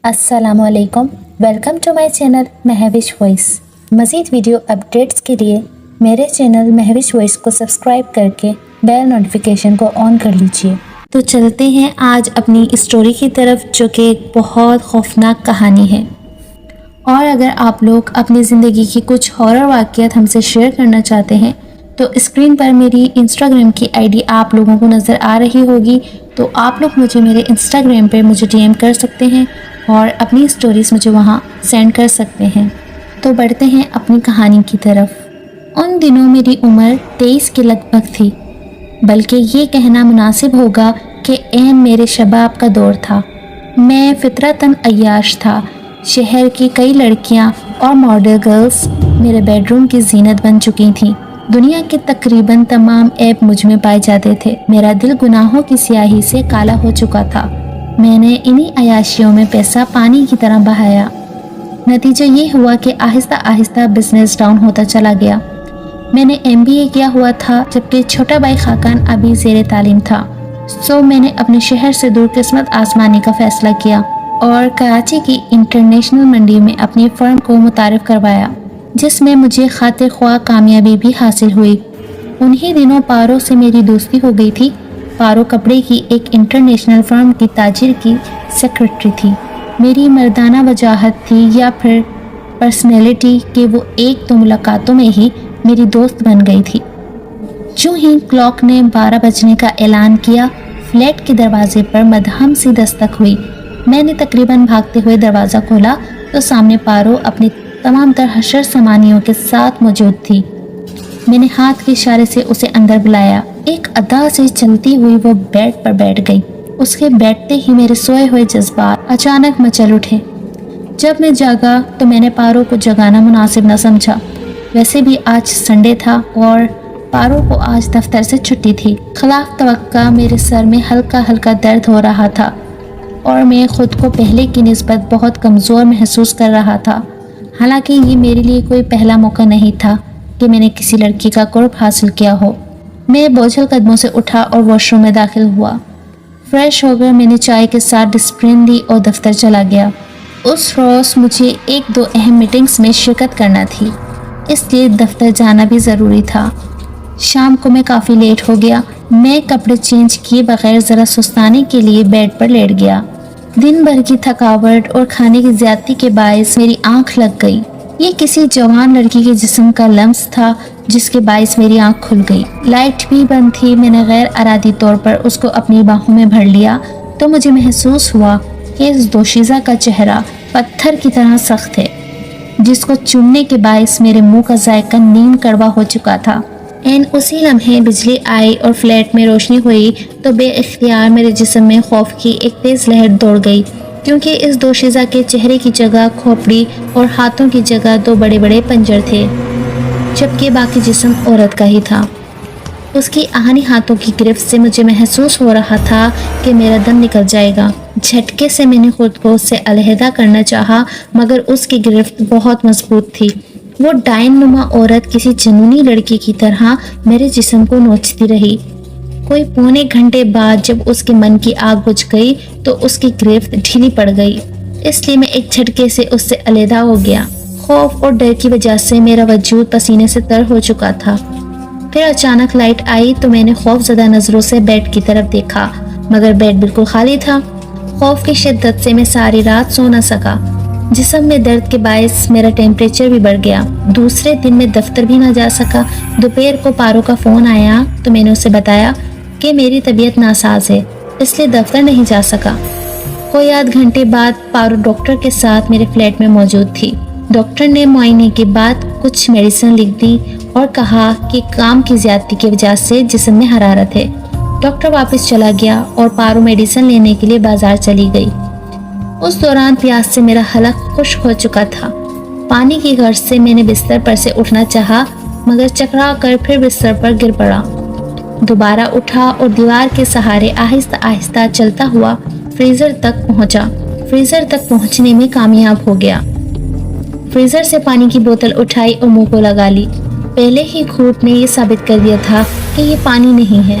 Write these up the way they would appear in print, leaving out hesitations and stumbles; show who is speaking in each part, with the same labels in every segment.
Speaker 1: अस्सलाम वालेकुम। Welcome to my channel Mahvish voice. मज़ीद वीडियो अपडेट्स के लिए मेरे चैनल महविश वॉइस को सब्सक्राइब करके बेल नोटिफिकेशन को ऑन कर लीजिए। तो चलते हैं आज अपनी स्टोरी की तरफ, जो कि एक बहुत खौफनाक कहानी है। और अगर आप लोग अपनी ज़िंदगी की कुछ हॉरर वाक़ियात हमसे शेयर करना चाहते हैं तो स्क्रीन पर मेरी इंस्टाग्राम की आईडी आप लोगों को नज़र आ रही होगी, तो आप लोग मुझे मेरे इंस्टाग्राम पे मुझे डीएम कर सकते हैं और अपनी स्टोरीज़ मुझे वहाँ सेंड कर सकते हैं। तो बढ़ते हैं अपनी कहानी की तरफ। उन दिनों मेरी उम्र 23 के लगभग थी, बल्कि ये कहना मुनासिब होगा कि ऐन मेरे शबाब का दौर था। मैं फितरतन अय्याश था। शहर की कई लड़कियां और मॉडल गर्ल्स मेरे बेडरूम की जीनत बन चुकी थीं। दुनिया के तकरीबन तमाम ऐब मुझ में पाए जाते थे। मेरा दिल गुनाहों की स्याही से काला हो चुका था। मैंने इन्हीं अयाशियों में पैसा पानी की तरह बहाया। नतीजा ये हुआ कि आहिस्ता आहिस्ता बिजनेस डाउन होता चला गया। मैंने MBA किया हुआ था, जबकि छोटा भाई खाकान अभी ज़ेरे तालीम था। सो मैंने अपने शहर से दूर किस्मत आजमाने का फ़ैसला किया और कराची की इंटरनेशनल मंडी में अपनी फर्म को मुतारिफ करवाया, जिसमें मुझे खातिर ख्वाह कामयाबी भी हासिल हुई। उन्हीं दिनों पारो से मेरी दोस्ती हो गई थी। पारो कपड़े की एक इंटरनेशनल फर्म की ताजिर की सेक्रेटरी थी। मेरी मर्दाना वजाहत थी या फिर पर्सनैलिटी कि वो एक दो मुलाकातों में ही मेरी दोस्त बन गई थी। जो ही क्लॉक ने 12 बजने का ऐलान किया, फ्लैट के दरवाजे पर मदहम सी दस्तक हुई। मैंने तकरीबन भागते हुए दरवाज़ा खोला तो सामने पारो अपने तमाम तर हशर सामानियों के साथ मौजूद थी। मैंने हाथ के इशारे से उसे अंदर बुलाया। एक अदा से चलती हुई वो बेड पर बैठ गई। उसके बैठते ही मेरे सोए हुए जज्बात अचानक मचल उठे। जब मैं जागा तो मैंने पारो को जगाना मुनासिब न समझा। वैसे भी आज संडे था और पारो को आज दफ्तर से छुट्टी थी। खिलाफ तवक्का मेरे सर में हल्का हल्का दर्द हो रहा था और मैं खुद को पहले की निस्बत बहुत कमज़ोर महसूस कर रहा था। हालांकि ये मेरे लिए कोई पहला मौका नहीं था कि मैंने किसी लड़की का कुर्ब हासिल किया हो। मैं बोझल कदमों से उठा और वॉशरूम में दाखिल हुआ। फ्रेश होकर मैंने चाय के साथ डिस्प्रिन ली और दफ्तर चला गया। उस रोज़ मुझे एक दो अहम मीटिंग्स में शिरकत करना थी, इसलिए दफ्तर जाना भी ज़रूरी था। शाम को मैं काफ़ी लेट हो गया। मैं कपड़े चेंज किए बगैर ज़रा सुस्ताने के लिए बेड पर लेट गया। दिन भर की थकावट और खाने की ज़्यादती के बायस मेरी आंख लग गई। ये किसी जवान लड़की के जिस्म का लम्स था जिसके बायस मेरी आंख खुल गई। लाइट भी बंद थी। मैंने गैर अरादी तौर पर उसको अपनी बाहों में भर लिया तो मुझे महसूस हुआ कि इस दोशीज़ा का चेहरा पत्थर की तरह सख्त है, जिसको चूमने के बायस मेरे मुंह का जायका नीम कड़वा हो चुका था। एन उसी लम्हे बिजली आई और फ्लैट में रोशनी हुई तो बेइख्तियार मेरे जिस्म में खौफ की एक तेज़ लहर दौड़ गई, क्योंकि इस दोशीज़ा के चेहरे की जगह खोपड़ी और हाथों की जगह दो बड़े बड़े पंजर थे, जबकि बाकी जिस्म औरत का ही था। उसकी आहनी हाथों की गिरफ्त से मुझे महसूस हो रहा था कि मेरा दम निकल जाएगा। झटके से मैंने खुद को उससे अलहदा करना चाहा, मगर उसकी गिरफ्त बहुत मजबूत थी। वो डायन नुमा औरत किसी जनूनी लड़की की तरह मेरे जिस्म को नोचती रही। कोई पौने घंटे बाद जब उसके मन की आग बुझ गई तो उसकी गिरफ्त ढीली पड़ गई, इसलिए मैं एक झटके से उससे अलहदा हो गया। खौफ और डर की वजह से मेरा वजूद पसीने से तर हो चुका था। फिर अचानक लाइट आई तो मैंने खौफजदा नज़रों से बेड की तरफ देखा, मगर बेड बिल्कुल खाली था। खौफ की शिद्दत से मैं सारी रात सो न सका। जिस्म में दर्द के बायस मेरा टेम्परेचर भी बढ़ गया। दूसरे दिन मैं दफ्तर भी ना जा सका। दोपहर को पारो का फ़ोन आया तो मैंने उसे बताया कि मेरी तबीयत नासाज है, इसलिए दफ्तर नहीं जा सका। कोई आध घंटे बाद पारो डॉक्टर के साथ मेरे फ्लैट में मौजूद थी। डॉक्टर ने मुआयने के बाद कुछ मेडिसिन लिख दी और कहा कि काम की ज़्यादती की वजह से जिस्म में हरारत है। डॉक्टर वापस चला गया और पारो मेडिसिन लेने के लिए बाजार चली गई। उस दौरान प्यास से मेरा हलक खुश्क हो चुका था। पानी की गर्ज से मैंने बिस्तर पर से उठना चाहा, मगर चकरा कर फिर बिस्तर पर गिर पड़ा। दोबारा उठा और दीवार के सहारे आहिस्ता आहिस्ता चलता हुआ फ्रीज़र तक पहुंचा। फ्रीज़र तक पहुंचने में कामयाब हो गया। फ्रीज़र से पानी की बोतल उठाई और मुंह को लगा ली। पहले ही घूंट ने यह साबित कर दिया था कि ये पानी नहीं है,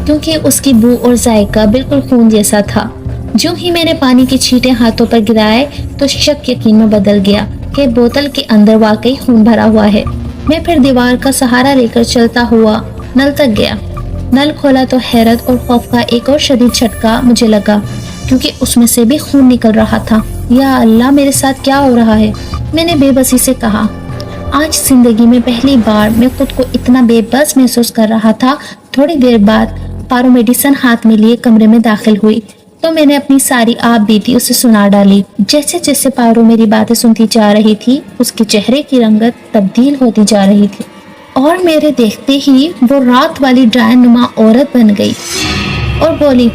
Speaker 1: क्योंकि उसकी बू और जायका बिल्कुल खून जैसा था। जो ही मैंने पानी की छींटें हाथों पर गिराए तो शक यकीन में बदल गया कि बोतल के अंदर वाकई खून भरा हुआ है। मैं फिर दीवार का सहारा लेकर चलता हुआ नल तक गया। नल खोला तो हैरत और खौफ का एक और शदीद झटका मुझे लगा, क्योंकि उसमें से भी खून निकल रहा था। या अल्लाह, मेरे साथ क्या हो रहा है? मैंने बेबसी से कहा। आज जिंदगी में पहली बार मैं खुद को इतना बेबस महसूस कर रहा था। थोड़ी देर बाद पारो मेडिसिन हाथ में लिए कमरे में दाखिल हुई तो मैंने अपनी सारी आप बीती उसे सुना डाली। जैसे जैसे पारो मेरी बातें सुनती जा रही थी, उसके चेहरे की रंगत तब्दील होती जा रही थी और मेरे देखते ही वो रात वाली ड्रायन नुमा औरत बन गई और बोली,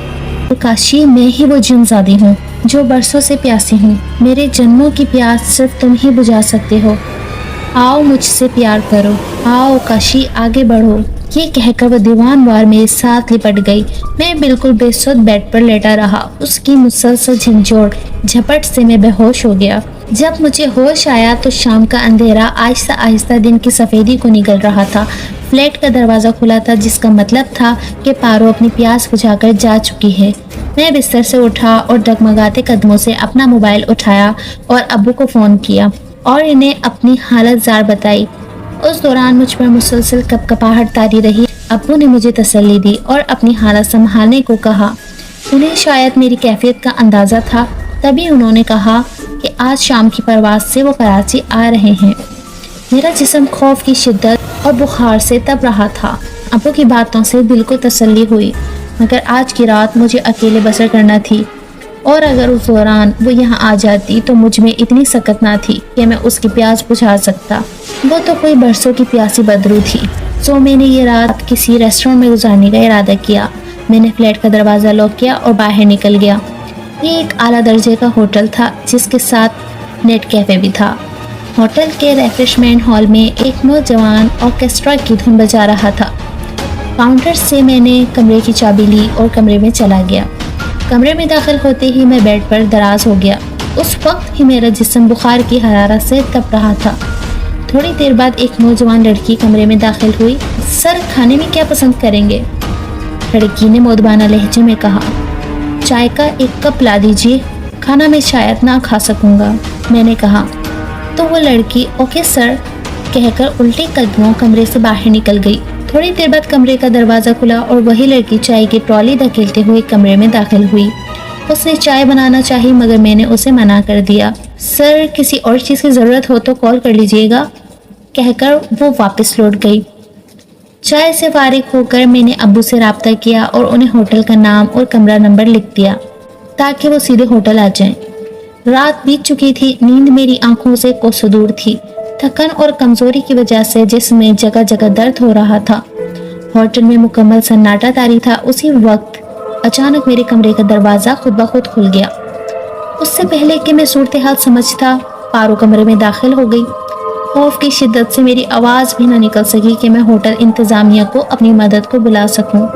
Speaker 1: काशी, मैं ही वो जिनजादी हूँ जो बरसों से प्यासी हूँ। मेरे जन्मों की प्यास सिर्फ तुम ही बुझा सकते हो। आओ मुझसे प्यार करो, आओ काशी, आगे बढ़ो। ये कहकर वो दीवानवार मेरे साथ लिपट गई। मैं बिल्कुल बेसुध बेड पर लेटा रहा। उसकी मुसलसल झिंझोड़ झपट से मैं बेहोश हो गया। जब मुझे होश आया तो शाम का अंधेरा आहिस्ता आहिस्ता दिन की सफेदी को निगल रहा था। फ्लैट का दरवाजा खुला था, जिसका मतलब था कि पारो अपनी प्यास बुझाकर जा चुकी है। मैं बिस्तर से उठा और डगमगाते कदमों से अपना मोबाइल उठाया और अब्बू को फ़ोन किया और इन्हें अपनी हालत जार बताई। उस दौरान मुझ पर मुसलसल कपकपाहट तारी रही। अब्बू ने मुझे तसल्ली दी और अपनी हालत संभालने को कहा। उन्हें शायद मेरी कैफियत का अंदाज़ा था, तभी उन्होंने कहा कि आज शाम की परवाज़ से वो कराची आ रहे हैं। मेरा जिस्म खौफ की शिद्दत और बुखार से तप रहा था। अब्बू की बातों से दिल को तसल्ली हुई, मगर आज की रात मुझे अकेले बसर करना थी और अगर उस दौरान वो यहाँ आ जाती तो मुझ में इतनी सकत ना थी कि मैं उसकी प्यास बुझा सकता। वो तो कोई बरसों की प्यासी बदरू थी। सो मैंने ये रात किसी रेस्टोरेंट में गुजारने का इरादा किया। मैंने फ्लैट का दरवाज़ा लॉक किया और बाहर निकल गया। ये एक आला दर्जे का होटल था, जिसके साथ नेट कैफ़े भी था। होटल के रिफ्रेशमेंट हॉल में एक नौजवान ऑर्केस्ट्रा की धुन बजा रहा था। काउंटर से मैंने कमरे की चाबी ली और कमरे में चला गया। कमरे में दाखिल होते ही मैं बेड पर दराज हो गया। उस वक्त ही मेरा जिस्म बुखार की हरारत से तप रहा था। थोड़ी देर बाद एक नौजवान लड़की कमरे में दाखिल हुई। सर, खाने में क्या पसंद करेंगे? लड़की ने मोदबाना लहजे में कहा। चाय का एक कप ला दीजिए, खाना मैं शायद ना खा सकूंगा, मैंने कहा। तो वो लड़की ओके सर कहकर उल्टे कदमों कमरे से बाहर निकल गई। थोड़ी देर बाद कमरे का दरवाज़ा खुला और वही लड़की चाय की ट्रॉली धकेलते हुए कमरे में दाखिल हुई। उसने चाय बनाना चाही, मगर मैंने उसे मना कर दिया। सर, किसी और चीज़ की ज़रूरत हो तो कॉल कर लीजिएगा, कहकर वो वापस लौट गई। चाय से फारिग होकर मैंने अब्बू से रब्ता किया और उन्हें होटल का नाम और कमरा नंबर लिख दिया ताकि वो सीधे होटल आ जाएं। रात बीत चुकी थी। नींद मेरी आंखों से कोसों दूर थी। थकन और कमजोरी की वजह से जिस्म में जगह जगह दर्द हो रहा था। होटल में मुकम्मल सन्नाटा तारी था। उसी वक्त अचानक मेरे कमरे का दरवाज़ा खुद ब खुद खुल गया। उससे पहले कि मैं सूरत हाल समझता, पारो कमरे में दाखिल हो गई। खौफ की शिद्दत से मेरी आवाज़ भी न निकल सकी कि मैं होटल इंतज़ामिया को अपनी मदद को बुला सकूं।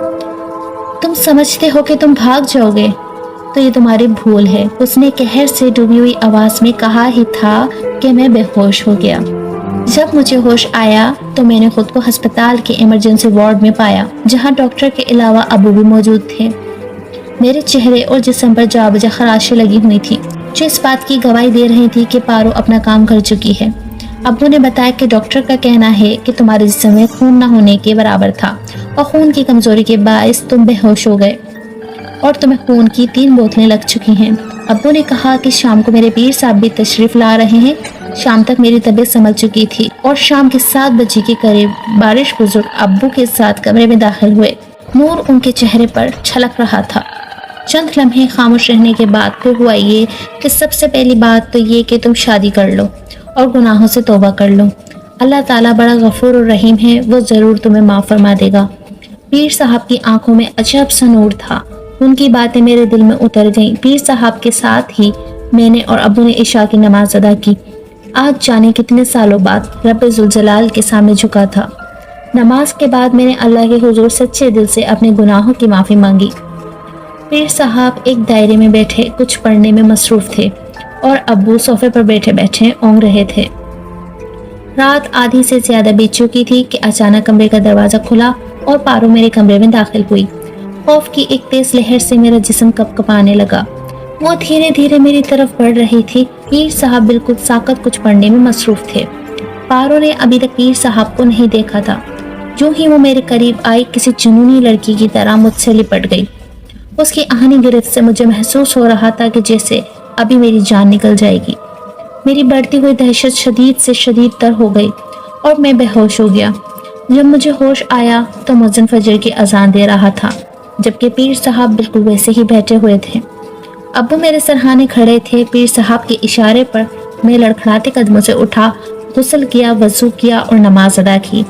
Speaker 1: तुम समझते हो कि तुम भाग जाओगे, तो ये तुम्हारी भूल है, उसने कहर से डूबी हुई आवाज़ में कहा ही था कि मैं बेहोश हो गया। जब मुझे होश आया तो मैंने खुद को अस्पताल के इमरजेंसी वार्ड में पाया, जहां डॉक्टर के अलावा अबू भी मौजूद थे। मेरे चेहरे और जिस्म पर जाबजा खराशें लगी हुई थी, जो इस बात की गवाही दे रही थी कि पारो अपना काम कर चुकी है। अब्बू ने बताया कि डॉक्टर का कहना है कि तुम्हारे जिस्म में खून न होने के बराबर था और खून की कमजोरी के बायस तुम बेहोश हो गए और तुम्हें खून की 3 बोतलें लग चुकी हैं। अब्बू ने कहा कि शाम को मेरे पीर साहब भी तशरीफ ला रहे हैं। शाम तक मेरी तबीयत संभल चुकी थी और शाम के 7 बजे के करीब बारिश बुजुर्ग अब्बू के साथ कमरे में दाखिल हुए। नूर उनके चेहरे पर छलक रहा था। चंद लम्हे खामोश रहने के बाद फिर हुआ ये कि सबसे पहली बात तो ये कि तुम शादी कर लो और गुनाहों से तौबा कर लो। अल्लाह ताला बड़ा गफूर और रहीम है, वो ज़रूर तुम्हें माफ़ फरमा देगा। पीर साहब की आंखों में अजब सा नूर था। उनकी बातें मेरे दिल में उतर गईं। पीर साहब के साथ ही मैंने और अब्बू ने इशा की नमाज अदा की। आज जाने कितने सालों बाद रब्बे जुल जलाल के सामने झुका था। नमाज के बाद मैंने अल्लाह के हुजूर सच्चे दिल से अपने गुनाहों की माफ़ी मांगी। पीर साहब एक दायरे में बैठे कुछ पढ़ने में मसरूफ़ थे और अब्बू सोफे पर बैठे बैठे ओंग रहे थे। रात आधी से ज़्यादा बीत चुकी थी कि अचानक कमरे का दरवाज़ा खुला और पारो मेरे कमरे में दाखिल हुई। खौफ की एक तेज लहर से मेरा जिस्म कपकपाने लगा। وہ دھیرے دھیرے میری طرف بڑھ رہی تھی۔ پیر صاحب بالکل ساکت کچھ پڑھنے میں مصروف تھے۔ پارو نے ابھی تک پیر صاحب کو نہیں دیکھا تھا۔ جو ہی وہ میرے قریب آئی، کسی جنونی لڑکی کی طرح مجھ سے لپٹ گئی۔ اس کی آہنی گرفت سے مجھے محسوس ہو رہا تھا کہ جیسے ابھی میری جان نکل جائے گی۔ میری بڑھتی ہوئی دہشت شدید سے شدید تر ہو گئی اور میں بے ہوش ہو گیا۔ جب مجھے ہوش آیا تو مؤذن فجر کی اذان دے رہا تھا، جبکہ پیر صاحب بالکل ویسے ہی بیٹھے ہوئے تھے۔ ابو میرے سرہانے کھڑے تھے۔ پیر صاحب کے اشارے پر میں لڑکھڑاتے قدموں سے اٹھا، غسل کیا، وضو کیا اور نماز ادا کی۔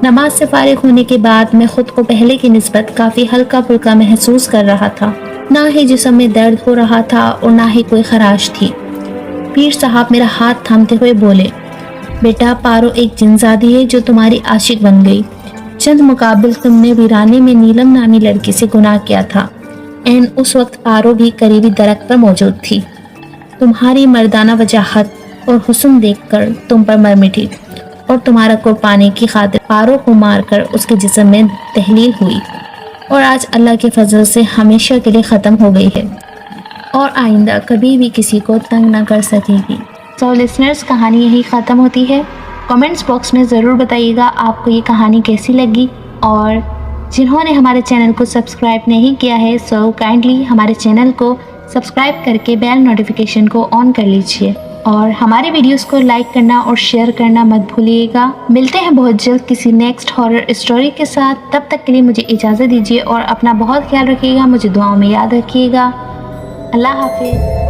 Speaker 1: نماز سے فارغ ہونے کے بعد میں خود کو پہلے کی نسبت کافی ہلکا پھلکا محسوس کر رہا تھا۔ نہ ہی جسم میں درد ہو رہا تھا اور نہ ہی کوئی خراش تھی۔ پیر صاحب میرا ہاتھ تھامتے ہوئے بولے، بیٹا، پارو ایک جنزادی ہے جو تمہاری عاشق بن گئی۔ چند مقابل تم نے ویرانے میں نیلم نامی لڑکی سے گناہ کیا تھا۔ اس وقت پارو بھی قریبی درخت پر موجود تھی۔ تمہاری مردانہ وجاہت اور حسن دیکھ کر تم پر مر مٹی اور تمہارا قرب پانے کی خاطر پارو کو مار کر اس کے جسم میں تحلیل ہوئی اور آج اللہ کے فضل سے ہمیشہ کے لیے ختم ہو گئی ہے اور آئندہ کبھی بھی کسی کو تنگ نہ کر سکے گی۔ تو لسنرز، کہانی یہی ختم ہوتی ہے۔ کمنٹس باکس میں ضرور بتائیے گا آپ کو یہ کہانی کیسی لگی، اور جنہوں نے ہمارے چینل کو سبسکرائب نہیں کیا ہے سو کائنڈلی ہمارے چینل کو سبسکرائب کر کے بیل نوٹیفیکیشن کو آن کر لیجئے، اور ہمارے ویڈیوز کو لائک کرنا اور شیئر کرنا مت بھولیے گا۔ ملتے ہیں بہت جلد کسی نیکسٹ ہارر اسٹوری کے ساتھ۔ تب تک کے لیے مجھے اجازت دیجیے اور اپنا بہت خیال رکھیے گا، مجھے دعاؤں میں یاد رکھیے گا۔ اللہ حافظ۔